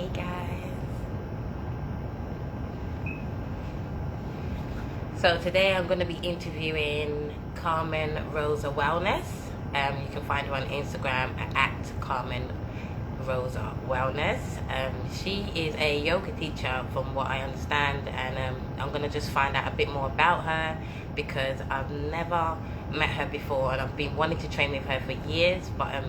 Hey guys. So today I'm going to be interviewing Carmen Rosa Wellness. You can find her on Instagram at Carmen Rosa Wellness. She is a yoga teacher from what I understand, and I'm going to just find out a bit more about her because I've never met her before and I've been wanting to train with her for years, but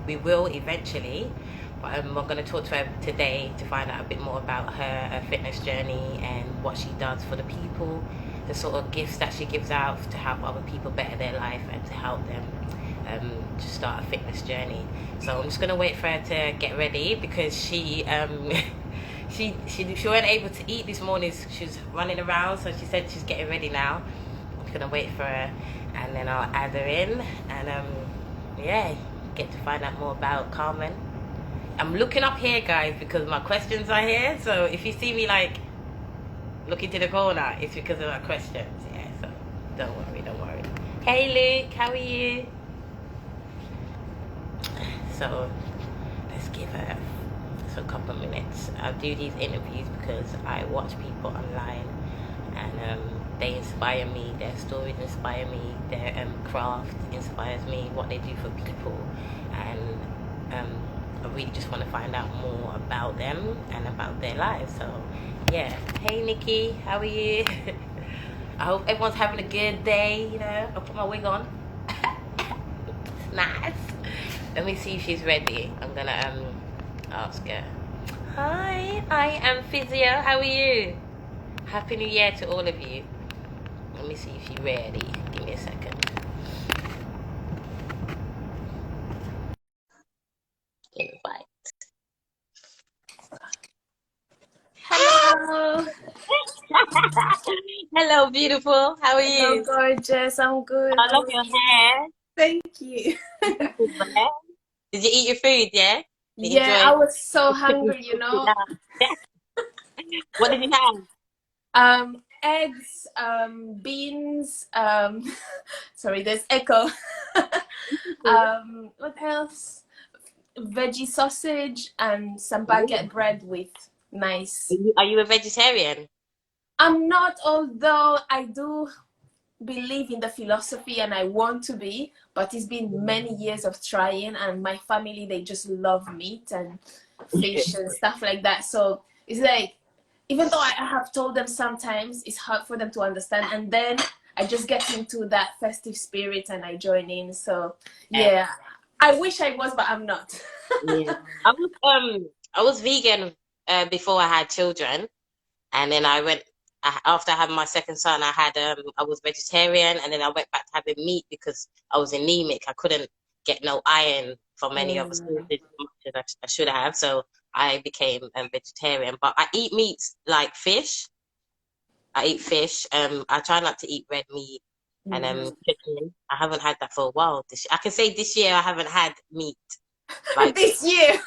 we will eventually. But I'm going to talk to her today to find out a bit more about her fitness journey and what she does for the people, the sort of gifts that she gives out to help other people better their life and to help them to start a fitness journey. So I'm just going to wait for her to get ready because she weren't able to eat this morning. She was running around, so she said she's getting ready now. I'm going to wait for her and then I'll add her in and yeah, get to find out more about Carmen. I'm looking up here, guys, because my questions are here. So if you see me like looking to the corner, it's because of my questions. Yeah, so don't worry. Hey Luke, how are you? So let's give her a couple of minutes. I'll do these interviews because I watch people online and they inspire me. Their stories inspire me. Their craft inspires me. What they do for people, and I really just want to find out more about them and about their lives. So yeah, hey Nikki, how are you? I hope everyone's having a good day. You know, I'll put my wig on. It's nice. Let me see if she's ready. I'm gonna ask her. Hi, I am Physio. How are you? Happy New Year to all of you. Let me see if she's ready. Give me a second. Invite. Hello. Hello, beautiful. How are Hello, you? gorgeous. I'm good. I How love are your you? hair. Thank you. Beautiful hair. Did you eat your food? Yeah. Did you Yeah, enjoy I was so cooking hungry, you know. now? What did you have? Eggs, beans, sorry, there's echo. What else? Veggie sausage and some baguette bread with nice. Are you a vegetarian? I'm not, although I do believe in the philosophy and I want to be, but it's been many years of trying, and my family, they just love meat and fish and stuff like that. So it's like, even though I have told them sometimes, it's hard for them to understand, and then I just get into that festive spirit and I join in. So yeah, I wish I was, but I'm not. Yeah. I was vegan before I had children, and then after I had my second son, I was vegetarian, and then I went back to having meat because I was anemic. I couldn't get no iron from any other sources as much as I should have, so I became a vegetarian. But I eat meats like fish. I eat fish. I try not to eat red meat and chicken. I haven't had that for a while. I can say this year I haven't had meat like This year.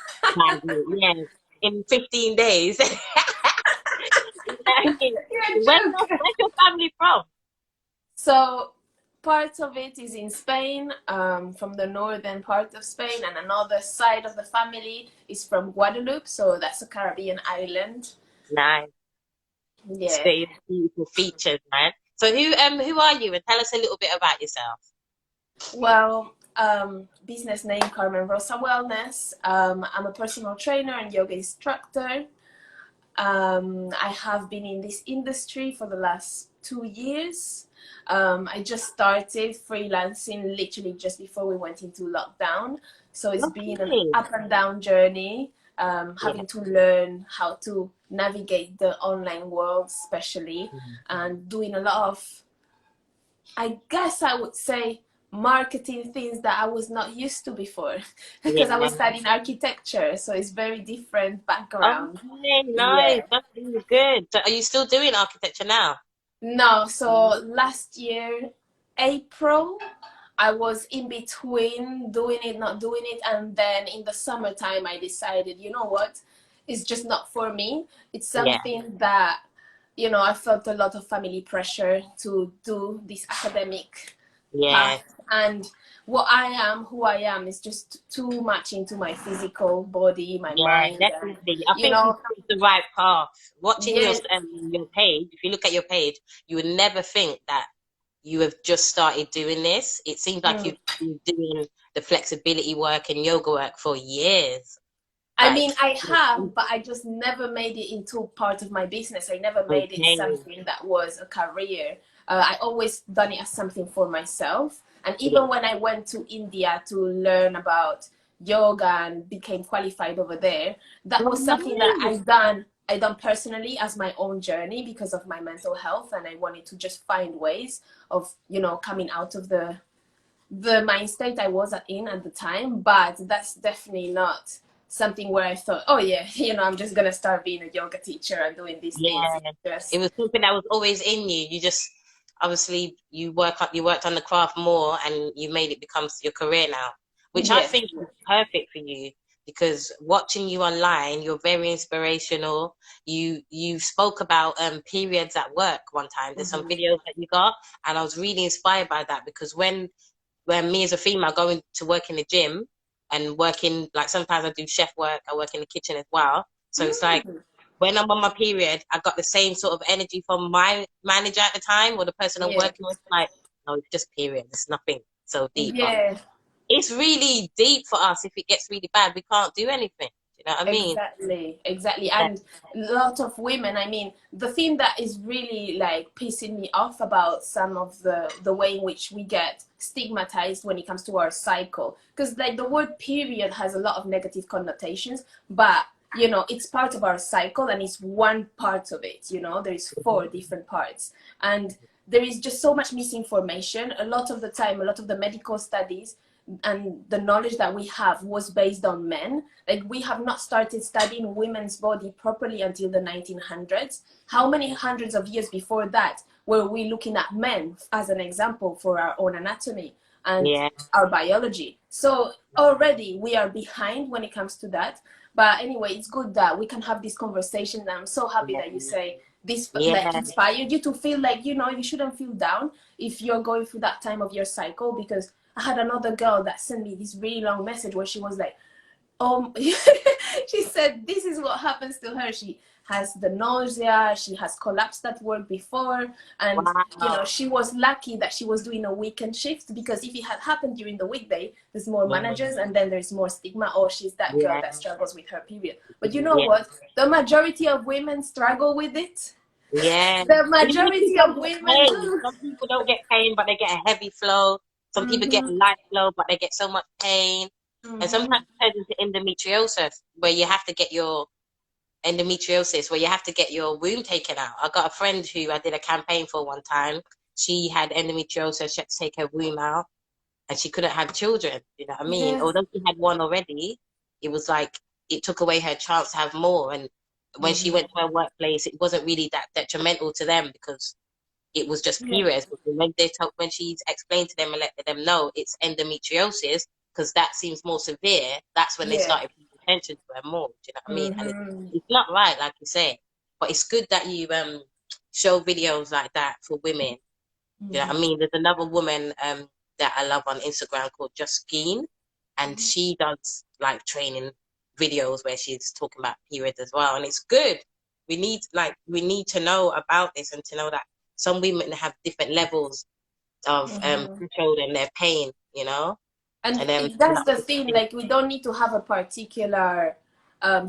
yeah, in 15 days. You're joking. Where's your family from? So part of it is in Spain, from the northern part of Spain, and another side of the family is from Guadeloupe, so that's a Caribbean island. Nice. Yeah. Stay beautiful features, man. So who are you? And tell us a little bit about yourself. Well, business name Carmen Rosa Wellness. I'm a personal trainer and yoga instructor. I have been in this industry for the last 2 years. I just started freelancing literally just before we went into lockdown. So it's been an Okay. up and down journey, Yeah. having to learn how to navigate the online world, especially, and doing a lot of, I guess I would say, marketing things that I was not used to before because I Yeah. was studying architecture. So it's very different background. Okay, nice. Yeah. That's really good. So are you still doing architecture now? No, so last year, April, I was in between doing it, not doing it, and then in the summertime, I decided, you know what, it's just not for me. It's Yeah. something that, you know, I felt a lot of family pressure to do this academic Yeah. path, And what I am, who I am, is just too much into my physical body, my Yeah, mind, and definitely. I you think you know, chose the right path. Watching yes, your page, if you look at your page, you would never think that you have just started doing this. It seems like mm. you've been doing the flexibility work and yoga work for years. I mean, Like, I have, but I just never made it into part of my business. I never made it okay, something that was a career. I always done it as something for myself. And yeah. even when I went to India to learn about yoga and became qualified over there, that Oh, was something that nice. I done personally as my own journey because of my mental health, and I wanted to just find ways of, you know, coming out of the mind state I was in at the time. But that's definitely not something where I thought, oh yeah, you know, I'm just gonna start being a yoga teacher and doing these things. Yeah, It's it just was something that was always in you. You just obviously you worked on the craft more and you made it become your career now, which I yeah, think is perfect for you because watching you online, you're very inspirational. You spoke about periods at work one time. There's some hmm videos that you got, and I was really inspired by that because when me as a female going to work in the gym and working like sometimes I do chef work, I work in the kitchen as well. So it's like mm, when I'm on my period, I got the same sort of energy from my manager at the time or the person I'm yeah, working with. Like, no, it's just period. It's nothing so deep. But yeah. it's really deep for us. If it gets really bad, we can't do anything. You know what I mean? Exactly, exactly. Yeah. And a lot of women, I mean, the thing that is really like pissing me off about some of the way in which we get stigmatized when it comes to our cycle, because like the word period has a lot of negative connotations, but you know, it's part of our cycle and it's one part of it, you know, there's four different parts. And there is just so much misinformation. A lot of the time, a lot of the medical studies and the knowledge that we have was based on men. Like we have not started studying women's body properly until the 1900s. How many hundreds of years before that were we looking at men as an example for our own anatomy and Yeah. our biology? So already we are behind when it comes to that. But anyway, it's good that we can have this conversation, and I'm so happy that you say this that Yeah. inspired you to feel like, you know, you shouldn't feel down if you're going through that time of your cycle. Because I had another girl that sent me this really long message where she was like, she said this is what happens to her. She has the nausea, she has collapsed at work before, and you know, Wow. she was lucky that she was doing a weekend shift, because if it had happened during the weekday, there's more Mm. managers and then there's more stigma. Oh, she's that girl Yeah. that struggles with her period. But you know Yeah. what, the majority of women struggle with it. Yeah. The And even if you majority don't of get women pain, do. some people don't get pain, but they get a heavy flow. Some people get Mm-hmm. light flow, but they get so much pain. And Mm-hmm. sometimes it turns into endometriosis, where you have to get your endometriosis, where you have to get your womb taken out. I got a friend who I did a campaign for one time. She had endometriosis, she had to take her womb out, and she couldn't have children. You know what I mean? Yeah. Although she had one already, it was like it took away her chance to have more. And when she went Mm-hmm. to her workplace, it wasn't really that detrimental to them because it was just Yeah. periods. But when she's explained to them and let them know it's endometriosis, because that seems more severe, that's when they Yeah. started paying attention to her more. Do you know what I mean? And Mm-hmm. it's not right, like you say, but it's good that you show videos like that for women. Do you know what I Mm-hmm. mean? There's another woman that I love on Instagram called Just Skeen, and she does like training videos where she's talking about periods as well, and it's good. We need to know about this and to know that some women have different levels of Mm-hmm. threshold and their pain, you know, and And then it, that's the thing, like we don't need to have a particular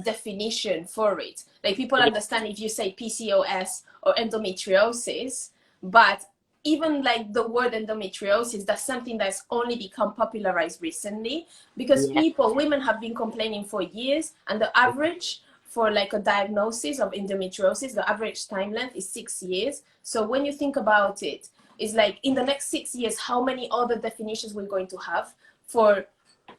definition for it. Like people yeah, understand if you say PCOS or endometriosis, but even like the word endometriosis, that's something that's only become popularized recently, because yeah, women have been complaining for years, and the average for like a diagnosis of endometriosis, the average time length is 6 years. So when you think about it, it's like in the next 6 years, how many other definitions we're going to have for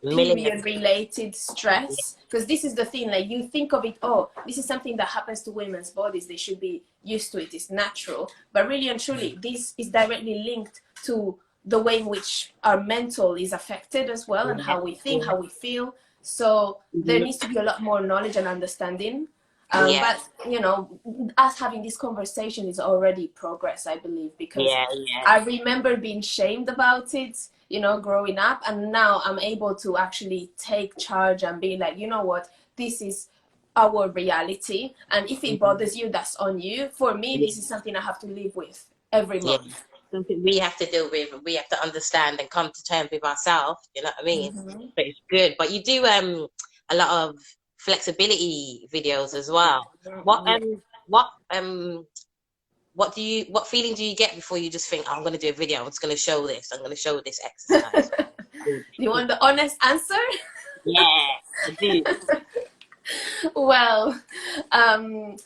millions. period related stress? Because this is the thing, like you think of it, oh, this is something that happens to women's bodies, they should be used to it, it's natural. But really and truly, this is directly linked to the way in which our mental is affected as well, and Yeah, how we think, yeah. how we feel. So there Mhm. needs to be a lot more knowledge and understanding. Yeah, But you know, us having this conversation is already progress, I believe, because yeah, yeah, I remember being shamed about it, you know, growing up, and now I'm able to actually take charge and be like, you know what, this is our reality, and if it mhm, bothers you, that's on you. For me, yeah, this is something I have to live with every yeah. month. Something we have to deal with, and we have to understand and come to terms with ourselves. You know what I mean? Hmm. But it's good. But you do a lot of flexibility videos as well. What Yeah. what feeling do you get before you just think, oh, I'm going to do a video, I'm just going to show this, I'm going to show this exercise? You want the honest answer? Yeah, I do. Well, um,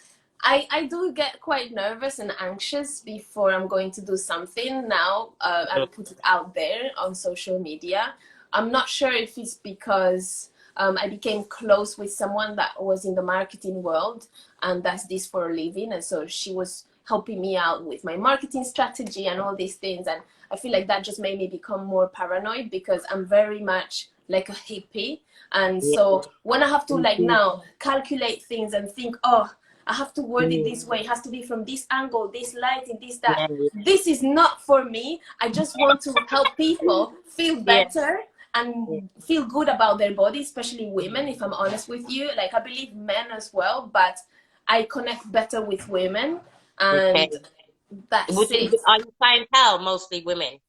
I do get quite nervous and anxious before I'm going to do something now and put it out there on social media. I'm not sure if it's because I became close with someone that was in the marketing world and does this for a living. And so she was helping me out with my marketing strategy and all these things. And I feel like that just made me become more paranoid because I'm very much like a hippie. And Yeah, so when I have to like mhm, now calculate things and think, oh, I have to word it mhm, this way, it has to be from this angle, this lighting, this, that. yeah, yeah, This is not for me. I just want to help people feel yeah, better yeah. and feel good about their body, especially women, if I'm honest with you. Like I believe men as well, but I connect better with women, Okay. and that's Would you, it. are your clientele mostly women?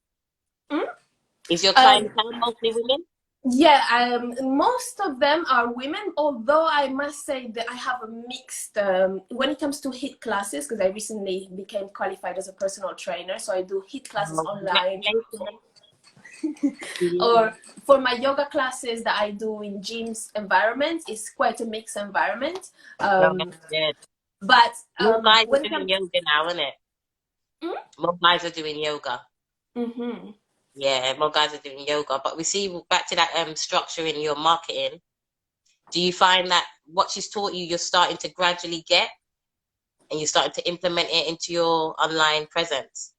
Mm? Is your Um, clientele mostly women? Yeah, most of them are women, although I must say that I have a mixed, when it comes to HIIT classes, because I recently became qualified as a personal trainer, so I do HIIT classes Oh, online, congratulations. or for my yoga classes that I do in gyms environment, it's quite a mixed environment. No, that's Um, good. but More guys are when it doing comes, yoga now, isn't it? More guys are doing yoga. mm-hmm. Yeah, more guys are doing yoga. But we see back to that structure in your marketing. Do you find that what she's taught you, you're starting to gradually get, and you're starting to implement it into your online presence?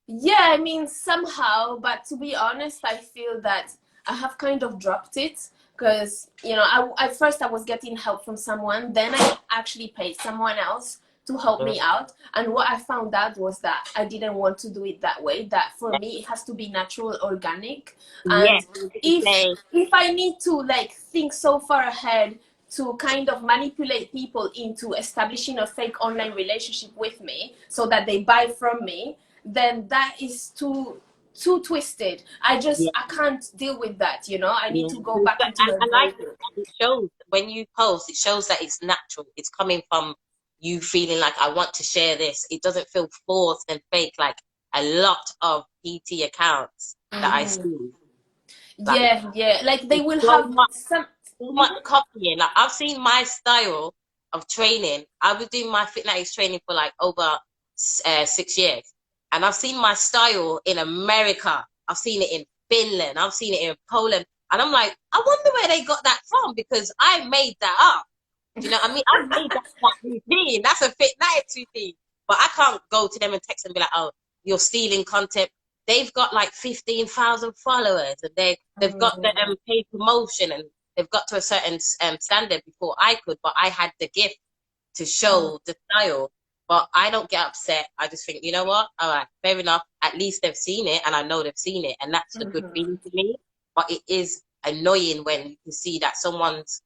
Yeah, I mean, somehow, but to be honest, I feel that I have kind of dropped it because, you know, at first I was getting help from someone, then I actually paid someone else to help Mm, me out. And what I found out was that I didn't want to do it that way, that for yeah. me, it has to be natural, organic. And Yes, I was gonna if say, if I need to like think so far ahead to kind of manipulate people into establishing a fake online relationship with me so that they buy from me, then that is too twisted. yeah, I can't deal with that, you know. I need yeah. to go back into I my like version. it. And it shows when you post, it shows that it's natural. It's coming from you feeling like I want to share this. It doesn't feel forced and fake like a lot of PT accounts that I Hmm. see. Like Yeah, yeah, like they there's will so have much, some. so much Mhm. copying. Like I've seen my style of training. I was doing my FitNatixs training for like over 6 years, and I've seen my style in America. I've seen it in Finland. I've seen it in Poland, and I'm like, I wonder where they got that from because I made that up. Do you know what I mean? I made that routine. That's a FitNatixs routine, but I can't go to them and text them and be like, oh, you're stealing content. They've got like 15,000 followers, and they've got the Mm, paid promotion, and they've got to a certain standard before I could, but I had the gift to mm, show the style. But I don't get upset. I just think, you know what? All right, fair enough. At least they've seen it, and I know they've seen it, and that's a good mhm. feeling for me. But it is annoying when you can see that someone's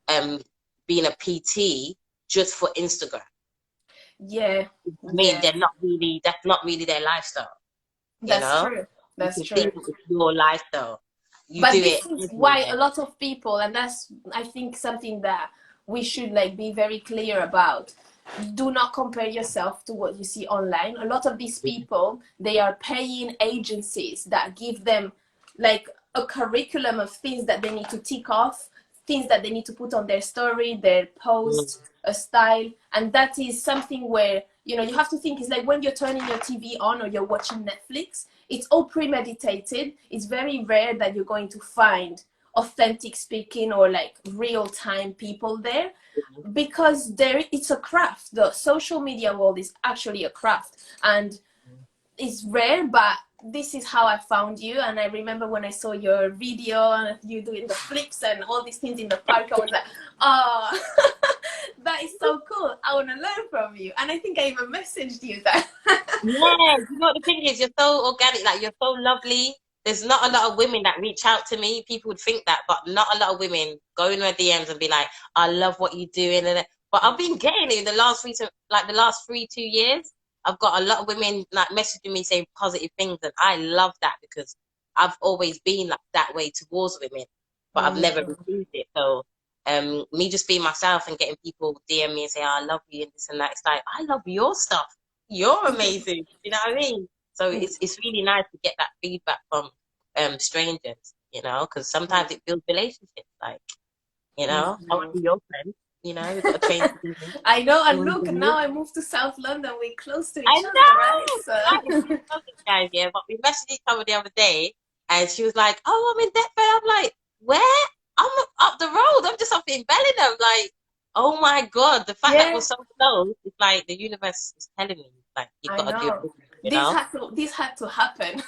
um being a PT just for Instagram. Yeah, I mean, yeah, they're not really. That's not really their lifestyle. You that's know, true. you That's can see true. that it's your lifestyle. You do But it this is why everywhere. a lot of people, and that's I think something that we should like be very clear about. Do not compare yourself to what you see online. A lot of these people, they are paying agencies that give them like a curriculum of things that they need to tick off, things that they need to put on their story, their Mm, post, a style. And that is something where, you know, you have to think it's like when you're turning your TV on or you're watching Netflix, it's all premeditated. It's very rare that you're going to find authentic speaking or like real time people there, because there it's a craft. The social media world is actually a craft, and it's rare, but this is how I found you. And I remember when I saw your video and you doing the flips and all these things in the park, I was like, oh, that is so cool. I want to learn from you. And I think I even messaged you that. Yeah, you know what the thing is, you're so organic, like you're so lovely. There's not a lot of women that reach out to me. People would think that, but not a lot of women go in my DMs and be like, "I love what you're doing." But I've been getting it in the last recent, like the last 2 years. I've got a lot of women like messaging me saying positive things, and I love that because I've always been like that way towards women, but I've never Mm. received it. So, me just being myself and getting people DM me and say, "Oh, I love you," and this and that. It's like I love your stuff. You're amazing. You know what I mean? So it's really nice to get that feedback from strangers, you know, because sometimes it builds relationships. Like, you know, I want to be your friend. You know, we've got to change together. I know, and Mm, look, now I moved to South London. We're close to I each other, right? know that is So, something, guys. Yeah, but we messaged each other the other day, and she was like, "Oh, I'm in Deptford." I'm like, "Where?" I'm up the road. I'm just up in Bellingham. Like, oh my god, the fact that we're yeah, so close, it's like the universe is telling me, like, you've I got to do know. it. You know. This had to happen.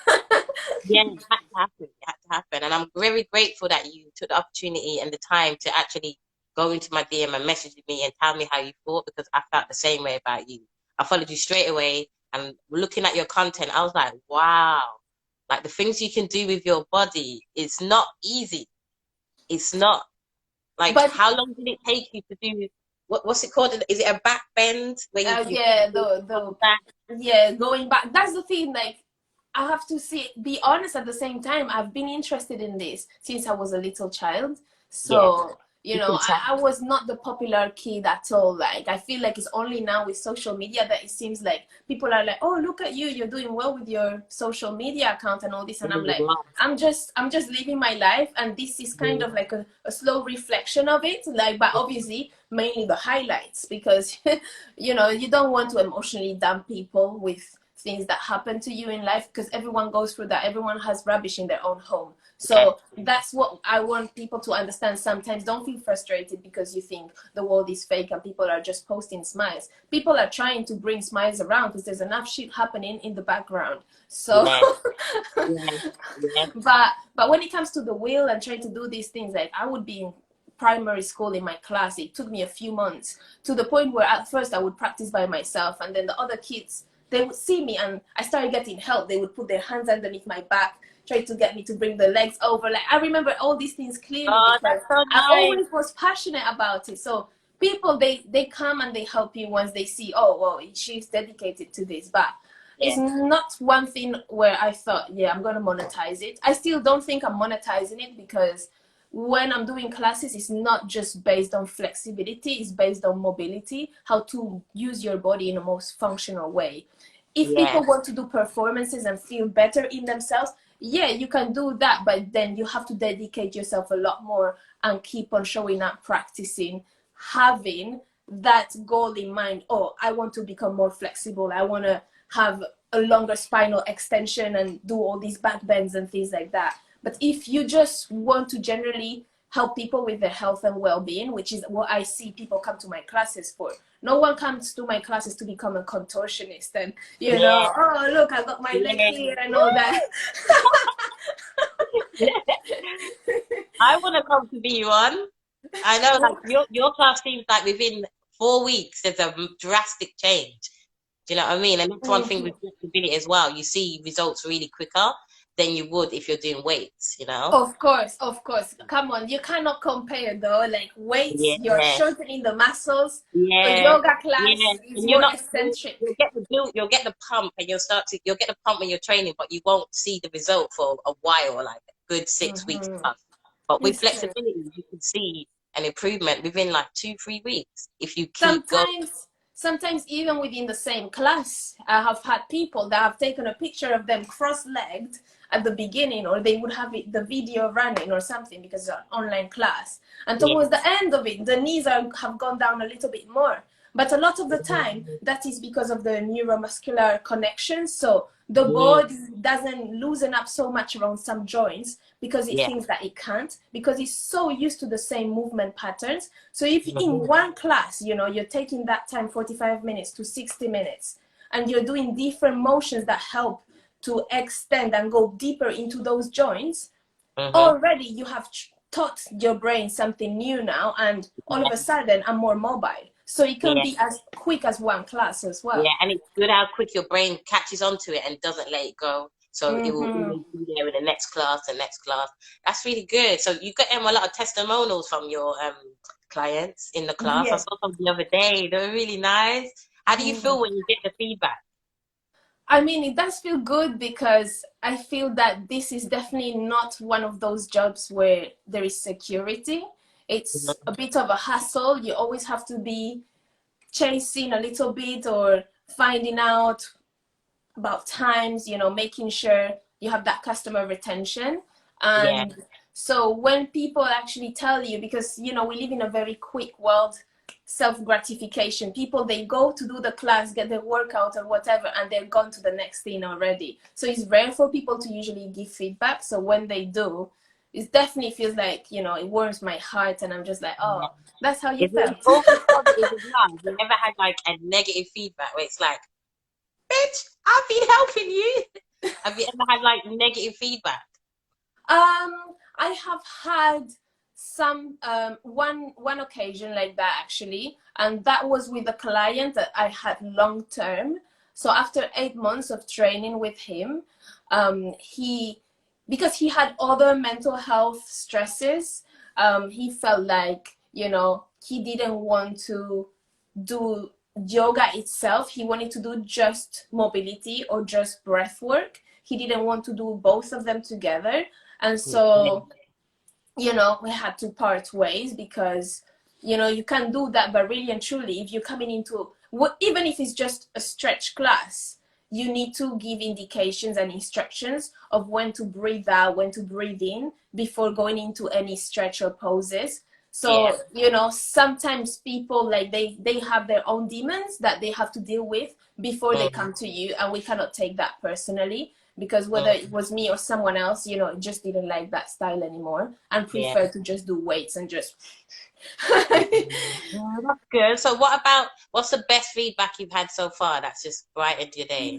Yeah, it had to happen. It had to happen. And I'm very grateful that you took the opportunity and the time to actually go into my DM and message me and tell me how you thought because I felt the same way about you. I followed you straight away and looking at your content, I was like, wow, like the things you can do with your body, it's not easy. It's not like But how long did it take you to do what's it called? Is it a back bend where you yeah, on the back? yeah, going back. That's the thing. Like, I have to be honest at the same time. I've been interested in this since I was a little child. Yeah, So, you can tell. I was not the popular kid at all. Like, I feel like it's only now with social media that it seems like people are like, oh, look at you, you're doing well with your social media account and all this. And I'm like, I'm just living my life. And this is kind of like a slow reflection of it. Like, but obviously, mainly the highlights because, you don't want to emotionally dump people with things that happen to you in life because everyone goes through that. Everyone has rubbish in their own home. Yeah, So that's what I want people to understand. Sometimes don't feel frustrated because you think the world is fake and people are just posting smiles. People are trying to bring smiles around because there's enough shit happening in the background. So yeah, yeah, yeah. but when it comes to the will and trying to do these things, like I would be in primary school in my class. It took me a few months to the point where at first I would practice by myself and then the other kids, they would see me and I started getting help. They would put their hands underneath my back, try to get me to bring the legs over. Like I remember all these things clearly Oh, because that's so I nice. always was passionate about it. So people, they come and they help you once they see, oh well, she's dedicated to this. But Yeah, it's not one thing where I thought, yeah, I'm gonna monetize it. I still don't think I'm monetizing it because when I'm doing classes, it's not just based on flexibility, it's based on mobility, how to use your body in the most functional way. If yeah, people want to do performances and feel better in themselves, yeah, you can do that, but then you have to dedicate yourself a lot more and keep on showing up, practicing, having that goal in mind. Oh, I want to become more flexible. I want to have a longer spinal extension and do all these back bends and things like that. But if you just want to generally help people with their health and well-being, which is what I see people come to my classes for. No one comes to my classes to become a contortionist and, yeah, oh, look, I got my leg yeah. here and all that. I want to come to be one. I know, like your class seems like within 4 weeks there's a drastic change. Do you know what I mean? And that's one thing with flexibility as well. You see results really quicker than you would if you're doing weights. You know? Of course, of course. Come on, you cannot compare though. Like weights, you're Yeah, shortening the muscles. A yeah, yoga yeah. class is And you're more not eccentric. you'll get the build, you'll get the pump, and you'll get the pump when you're training, but you won't see the result for a while, like a good 6 weeks Mm-hmm. plus. But with It's true. flexibility, you can see an improvement within like 2, 3 weeks if you keep going. Sometimes even within the same class, I have had people that have taken a picture of them cross-legged at the beginning, or they would have the video running or something because it's an online class. And Yeah. towards the end of it, the knees have gone down a little bit more. But a lot of the time, that is because of the neuromuscular connection. So the Yeah. body doesn't loosen up so much around some joints because it Yeah. thinks that it can't, because it's so used to the same movement patterns. So if in Mhm. one class, you're taking that time, 45 minutes to 60 minutes, and you're doing different motions that help to extend and go deeper into those joints, Mhm. already you have taught your brain something new now, and all of a sudden I'm more mobile. So it can Yeah. be as quick as one class as Yeah, well. and it's good how quick your brain catches onto it and doesn't let it go. So it will Mm-hmm. always be there in the next class, the next class. That's really good. So you got a lot of testimonials from your clients in the class. I Yeah. saw some the other day. They were really nice. How do you Mm. feel when you get the feedback? I mean, it does feel good because I feel that this is definitely not one of those jobs where there is security. It's a bit of a hassle. You always have to be chasing a little bit or finding out about times, you know, making sure you have that customer retention. Yeah, And so when people actually tell you, because, you know, we live in a very quick world, self-gratification, people, they go to do the class, get their workout or whatever, and they're gone to the next thing already. So it's rare for people to usually give feedback. So when they do, it definitely feels like, you know, it warms my heart, and I'm just like, yeah. oh, that's how you Is it felt. always positive as well? Have you ever had like a negative feedback where it's like, bitch, I've been helping you? Have you ever had like negative feedback? I have had some one occasion like that actually, and that was with a client that I had long term. So after 8 months of training with him, he, because he had other mental health stresses, he felt like, you know, he didn't want to do yoga itself. He wanted to do just mobility or just breath work. He didn't want to do both of them together. And Yeah. so, you know, we had to part ways because, you know, you can do that, but really and truly, if you're coming into what, even if it's just a stretch class, you need to give indications and instructions of when to breathe out, when to breathe in before going into any stretch or poses. Yeah. So, you know, sometimes people, like, they have their own demons that they have to deal with before they Mm, come to you, and we cannot take that personally, because whether mm, it was me or someone else, you know, just didn't like that style anymore and yeah. prefer to just do weights and just That's good. So what's the best feedback you've had so far that's just brightened your day?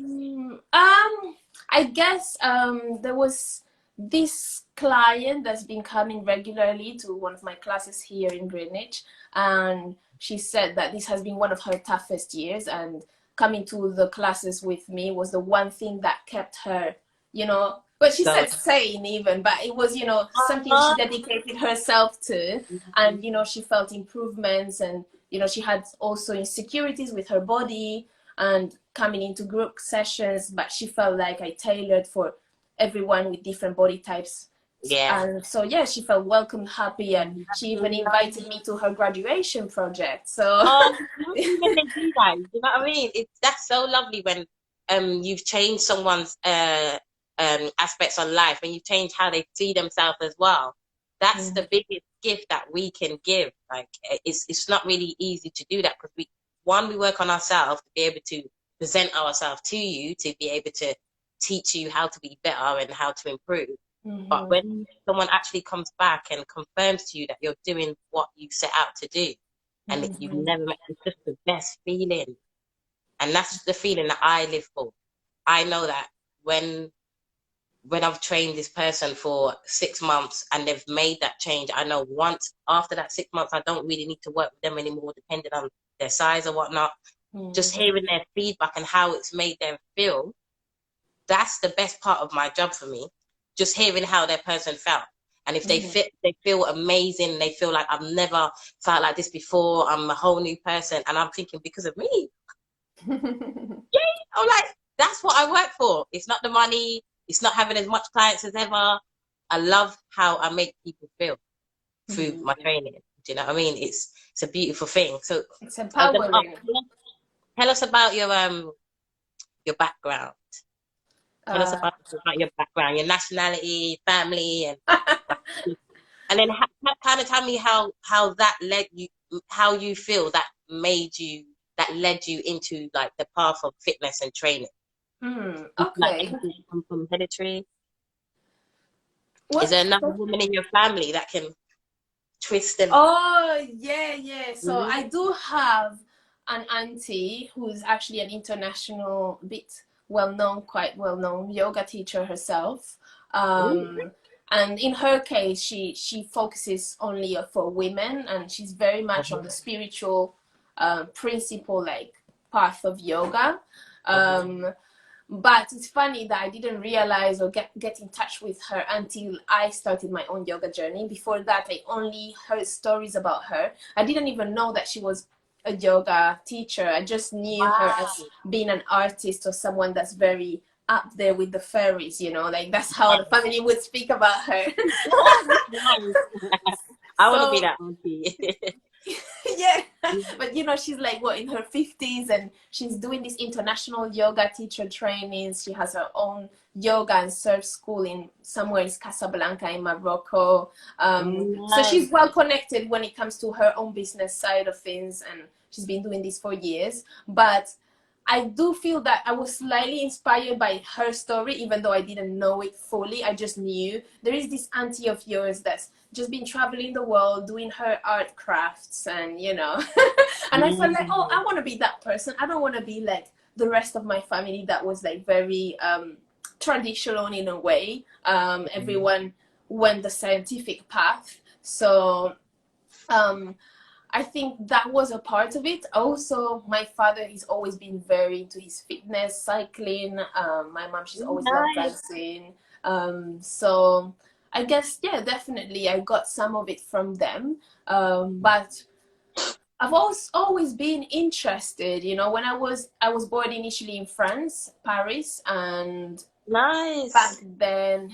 I guess there was this client that's been coming regularly to one of my classes here in Greenwich, and she said that this has been one of her toughest years, and coming to the classes with me was the one thing that kept her, you know, but she Go. said sane even, but it was, you know, something she Uh-huh. dedicated herself to, and, you know, she felt improvements, and, you know, she had also insecurities with her body and coming into group sessions, but she felt like I tailored for everyone with different body types. Yeah. And so, yeah, she felt welcome, happy, and she even invited me to her graduation project. So, Oh, it's lovely when they do that. You know what I mean? That's so lovely when you've changed someone's aspects on life and you've changed how they see themselves as well. That's the biggest gift that we can give. Like it's not really easy to do that because we work on ourselves to be able to present ourselves to you, to be able to teach you how to be better and how to improve. But mm-hmm, when someone actually comes back and confirms to you that you're doing what you set out to do, and that you've mm-hmm, never met, it's just the best feeling. And that's the feeling that I live for. I know that when I've trained this person for 6 months and they've made that change, I know once after that 6 months, I don't really need to work with them anymore, depending on their size or whatnot. Just mm-hmm, hearing their feedback and how it's made them feel, that's the best part of my job for me. Just hearing how their person felt. And if mm-hmm. they feel amazing, they feel like I've never felt like this before, I'm a whole new person. And I'm thinking because of me. I'm like, that's what I work for. It's not the money, it's not having as much clients as ever. I love how I make people feel through my training. Do you know what I mean? It's a beautiful thing. So It's I was gonna ask, empowering. tell us about your background. Tell us Uh, about your background, your nationality, family, and then kind of tell me how that led you, how you feel that made you, that led you into like the path of fitness and training. Like okay. anything come from hereditary? Is What? there another woman in your family that can twist them? Oh, yeah, yeah. So Mm-hmm. I do have an auntie who's actually an international, bit well-known, quite well-known yoga teacher herself. Um, and in her case, she focuses only for women, and she's very much on the spiritual principal like path of yoga. But it's funny that I didn't realize or get in touch with her until I started my own yoga journey. Before that, I only heard stories about her. I didn't even know that she was a yoga teacher. I just knew her as being an artist or someone that's very up there with the fairies, you know, like that's how the family would speak about her. I want to be So that auntie. yeah, but you know, she's like what, in her 50s, and she's doing this international yoga teacher trainings. She has her own yoga and surf school in somewhere in Casablanca in Morocco. So she's well connected when it comes to her own business side of things, and she's been doing this for years. But I do feel that I was slightly inspired by her story, even though I didn't know it fully. I just knew there is this auntie of yours that's just been traveling the world doing her art crafts, and you know, and I felt like, oh, I want to be that person. I don't want to be like the rest of my family that was like very traditional in a way. Everyone went the scientific path, so I think that was a part of it. Also, my father has always been very into his fitness, cycling. My mom, she's always loved dancing. So I guess, yeah, definitely I got some of it from them. But I've always been interested, you know, when I was born initially in France, Paris, and back then,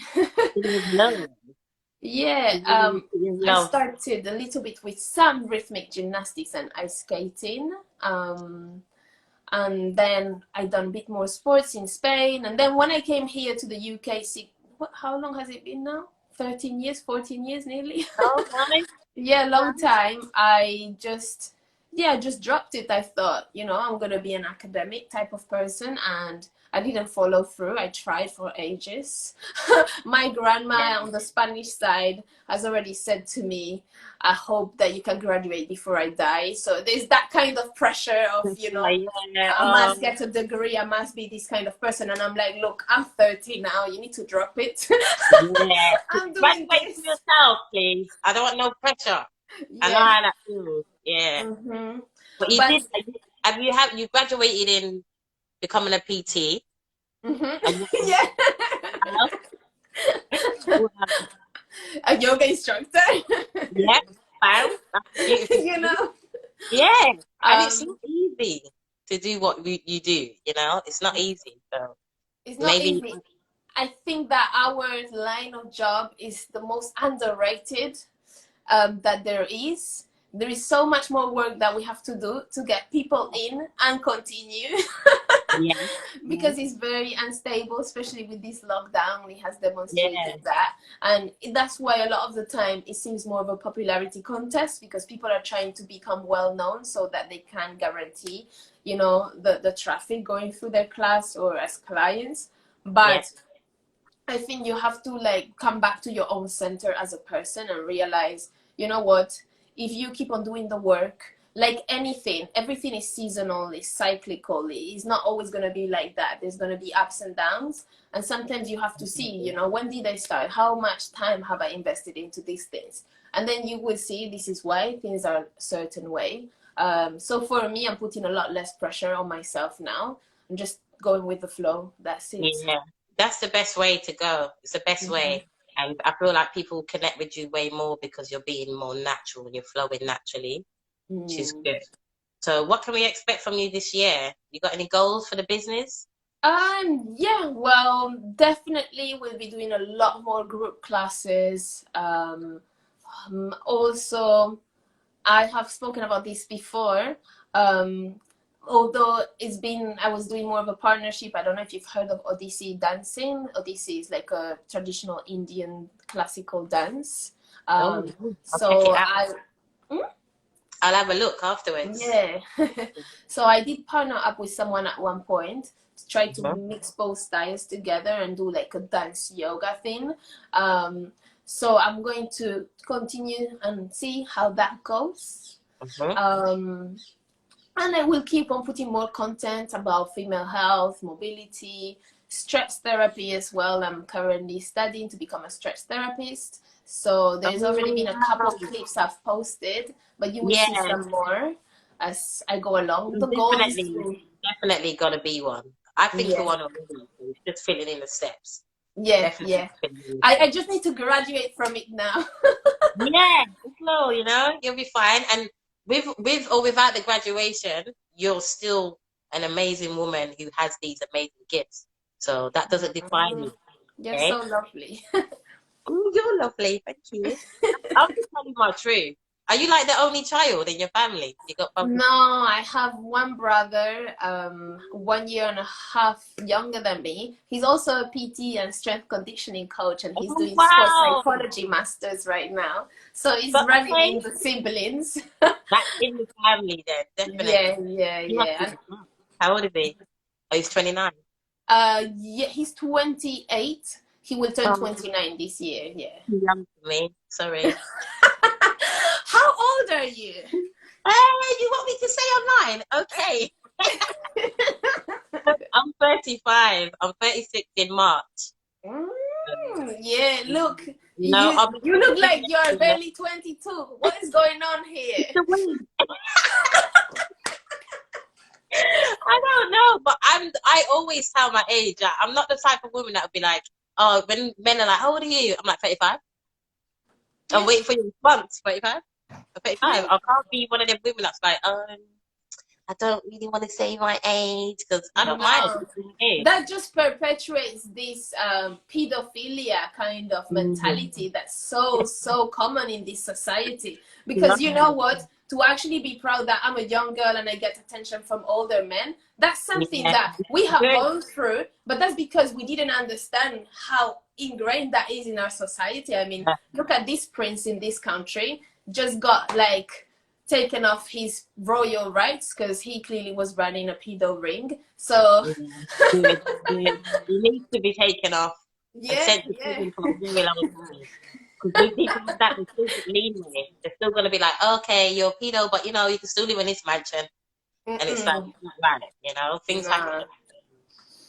yeah, I started a little bit with some rhythmic gymnastics and ice skating. And then I done a bit more sports in Spain. And then when I came here to the UK, how long has it been now? 13 years, 14 years nearly. Oh, nice. Yeah, long time. I just dropped it. I thought, you know, I'm going to be an academic type of person, and I didn't follow through. I tried for ages. My grandma on the Spanish side has already said to me, I hope that you can graduate before I die. So there's that kind of pressure of, you know, I must get a degree, I must be this kind of person. And I'm like, look, I'm 30 now, you need to drop it. Yeah. I'm doing this. this. Yourself, please. I don't want no pressure. I know how that feels. Yeah. But you graduated in becoming a PT. Yeah. A yoga instructor. Yeah, wow. You know. Yeah, and it's not easy to do what you do. You know, it's not easy. So it's not easy. I think that our line of job is the most underrated that there is. There is so much more work that we have to do to get people in and continue. Because it's very unstable, especially with this lockdown. It has demonstrated that, and that's why a lot of the time it seems more of a popularity contest, because people are trying to become well known so that they can guarantee, you know, the traffic going through their class or as clients. But I think you have to like come back to your own center as a person and realize, you know what, if you keep on doing the work, like anything, everything is seasonal, it's cyclical. It's not always going to be like that. There's going to be ups and downs. And sometimes you have to see, you know, when did I start? How much time have I invested into these things? And then you will see this is why things are a certain way. So for me, I'm putting a lot less pressure on myself now. I'm just going with the flow. That's it. Yeah, that's the best way to go. It's the best way. And I feel like people connect with you way more because you're being more natural and you're flowing naturally, which is good. So what can we expect from you this year? You got any goals for the business? Yeah, well, definitely we'll be doing a lot more group classes. Also, I have spoken about this before. Although I was doing more of a partnership. I don't know if you've heard of Odissi dancing. Odissi is like a traditional Indian classical dance. So I'll have a look afterwards. Yeah. So I did partner up with someone at one point to try to mix both styles together and do like a dance yoga thing. So I'm going to continue and see how that goes. And I will keep on putting more content about female health, mobility, stretch therapy as well. I'm currently studying to become a stretch therapist. So there's already been a couple of clips I've posted, but you will see some more. as I go along. You The goal is to, definitely got to be one. I think you're yeah, one already. So it's just filling in the steps. yeah, Definitely yeah. filling in the I steps. just need to graduate from it now. Yeah, it's slow, you know, you'll be fine. And with or without the graduation, you're still an amazing woman who has these amazing gifts. So that doesn't define Mm, you, you're okay? so lovely. Ooh, you're lovely, thank you. I'll just tell you my truth. Are you like the only child in your family? You got brothers? No, I have one brother, 1 year and a half younger than me. He's also a PT and strength conditioning coach, and he's Oh, doing sports wow. psychology masters right now. So he's But running okay, in the siblings. that's in the family then, Yeah, definitely. yeah, You must yeah. be smart. How old is he? Oh, he's 29. Yeah, he's 28. He will turn Oh, 29 this year. Yeah. too young for me. Sorry. How old are you? Hey, you want me to say online? Okay. I'm 35. I'm 36 in March. Yeah, look, You know, I'll be you look 36 like next you're year. barely 22. What is going on here? It's the wind. I don't know, but I always tell my age. I'm not the type of woman that would be like, oh, when men are like, how old are you? I'm like 35. I'm Yeah, waiting for your response. 35? 35. yeah. I can't be one of them women that's like, I don't really want to say my age because I don't mind. No, It's my age. that just perpetuates this pedophilia kind of Mm. mentality that's so common in this society. Because Not you know what? To actually be proud that I'm a young girl and I get attention from older men, that's something yeah. that we have Good. gone through, but that's because we didn't understand how ingrained that is in our society. I mean, look at this prince in this country, just got like taken off his royal rights because he clearly was running a pedo ring. So Yeah. Good. Good. He needs to be taken off and yeah, sent to yeah. prison for a very long time. Because with people like that, they still get leeway. They're still going to be like, okay, you're a pedo, but you know, you can still live in this mansion. And it's like, Mm-mm. it's not right, you know, things happen. Nah.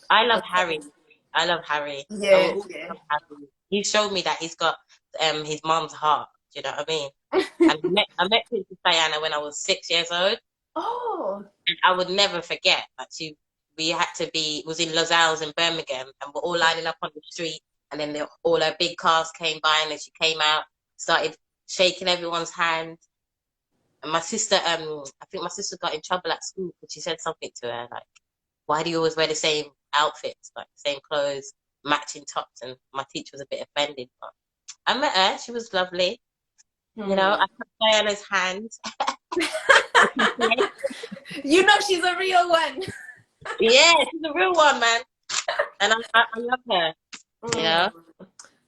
I love Okay. Harry. I love Harry. I will Yeah, always yeah. love Harry. He showed me that he's got his mom's heart. Do you know what I mean? And I met Princess Diana when I was 6 years old. Oh. And I would never forget that we had to be, it was in Los Angeles in Birmingham, and we're all lining up on the street. And then all her big cars came by, and then she came out, started shaking everyone's hand. And my sister, I think my sister got in trouble at school because she said something to her like, why do you always wear the same outfits, like the same clothes, matching tops? And my teacher was a bit offended, but I met her. She was lovely. You know, Hmm. I took Diana's hand. You know she's a real one. Yeah, she's a real one, man. And I love her, you know? Mm.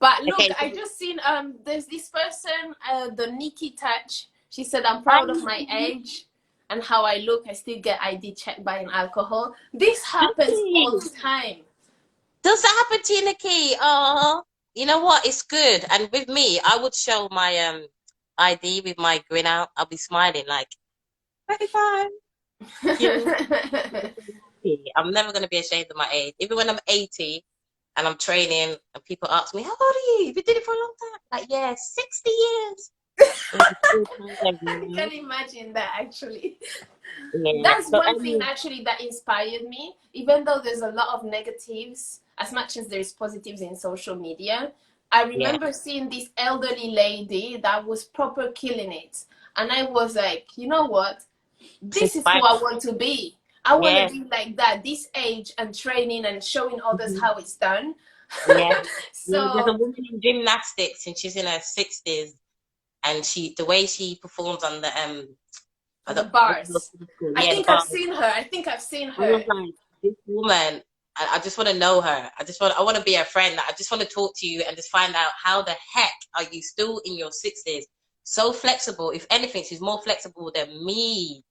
But look, Okay, so I just seen there's this person, the Nikki Touch. She said, I'm I proud of my age and how I look. I still get ID checked by an alcohol. This happens all Nikki. the time. Does that happen to you, Nikki? Oh, you know what? It's good. And with me, I would show my ID with my grin out. I'll be smiling like 35. You know, I'm never gonna be ashamed of my age. Even when I'm 80 and I'm training and people ask me, how old are you? You've been doing it for a long time. Like, yeah, 60 years. I can imagine that actually. Yeah. That's So one thing actually that inspired me. Even though there's a lot of negatives, as much as there's positives in social media, I yeah, remember seeing this elderly lady that was proper killing it. And I was like, you know what? it's This is who I inspiring. want to be. I want to Yeah. be like that, this age and training and showing others Mhm. how it's done. Yeah. Yeah. There's a So woman in gymnastics and she's in her 60s and the way she performs on the the what bars. I yeah, the think I've bar. seen her. I think I've seen I was her. like, this woman, I just want to know her. I want to be a friend. I just want to talk to you and just find out how the heck are you still in your 60s? So flexible. If anything, she's more flexible than me.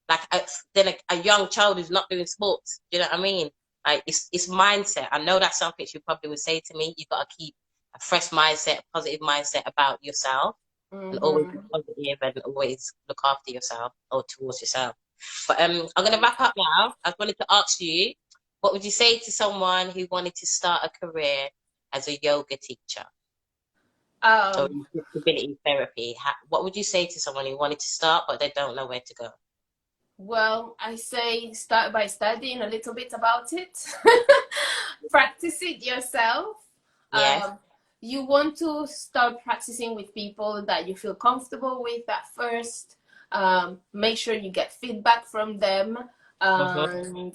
Like than a young child who's not doing sports. Do you know what I mean? Like it's mindset. I know that's something she probably would say to me. You got to keep a fresh mindset, a positive mindset about yourself, and always be Mm-hmm. positive and always look after yourself or towards yourself. But I'm gonna wrap up now. I wanted to ask you, what would you say to someone who wanted to start a career as a yoga teacher or Um, in disability therapy? What would you say to someone who wanted to start but they don't know where to go? Well, I say start by studying a little bit about it. Practice it yourself. Yes. You want to start practicing with people that you feel comfortable with at first. Make sure you get feedback from them. Uh-huh. And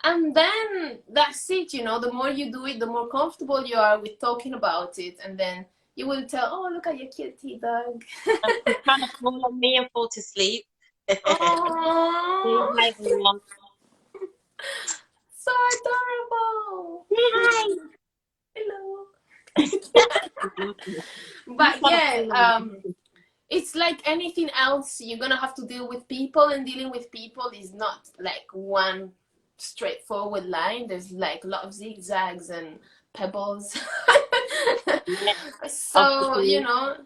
and then that's it, you know, the more you do it, the more comfortable you are with talking about it. And then you will tell, oh, look at your cutie dog. And she's trying to fall on me and fall to sleep. Say Oh, hi, everyone. so adorable. Say hi. Hello. She's But trying to yeah, fall on me. it's like anything else. You're gonna have to deal with people, and dealing with people is not like one straightforward line. There's like a lot of zigzags and pebbles. Yeah, So, you obstacles. know,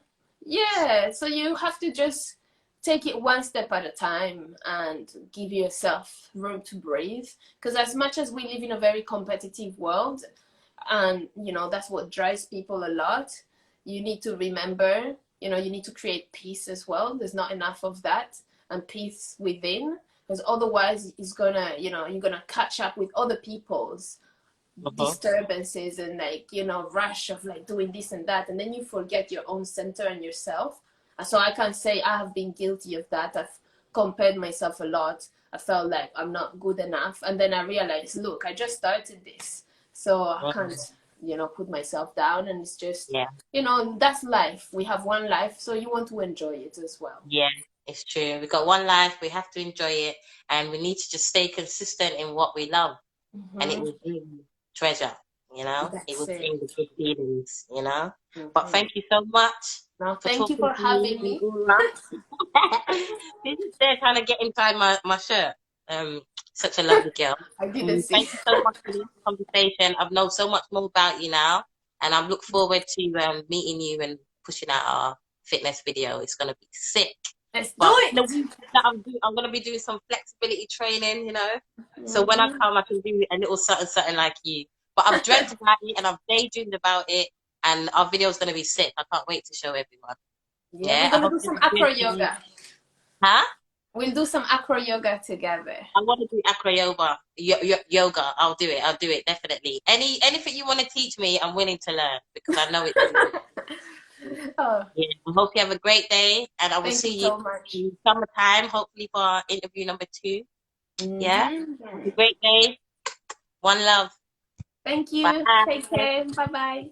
yeah. So you have to just take it one step at a time and give yourself room to breathe. Because as much as we live in a very competitive world, and you know that's what drives people a lot, you need to remember, you know, you need to create peace as well. There's not enough of that, and peace within, because otherwise it's gonna, you know, you're gonna catch up with other people's Uh-huh. disturbances and like, you know, rush of like doing this and that, and then you forget your own center and yourself. And so I can say I have been guilty of that. I've compared myself a lot. I felt like I'm not good enough, and then I realized, look, I just started this, so I can't, you know, put myself down. And it's just, Yeah, you know, that's life. We have one life, so you want to enjoy it as well. yeah, it's true. We got one life, we have to enjoy it, and we need to just stay consistent in what we love, and it Hmm. will bring treasure, you know? It That's will it. bring the good feelings, you know? But Hmm. thank you so much Now for thank you talking for to me, having me. Angora. This is there trying to get inside my shirt. Such a lovely girl. I didn't see. Thank you so much for this conversation. I've known so much more about you now, and I'm look forward to meeting you and pushing out our fitness video. It's gonna be sick. Let's do But in the it. week that I'm gonna be doing some flexibility training, you know. So when I Hmm. come, I can do a little something, something like you. But I've dreamt about it and I've daydreamed about it, and our video is gonna be sick. I can't wait to show everyone. Yeah, Yeah, we're I gonna hope do you some have a good acro day. yoga. Huh? We'll do some acro yoga together. I want to do acro yoga. Yoga. I'll do it. I'll do it definitely. Anything you want to teach me, I'm willing to learn because I know it's easy. Oh, Yeah. I hope you have a great day, and I will thank you see you so much. in summertime, hopefully for our interview number 2. Yeah. Have a Hmm. great day. One love. Thank you. Bye. Take care. Bye bye.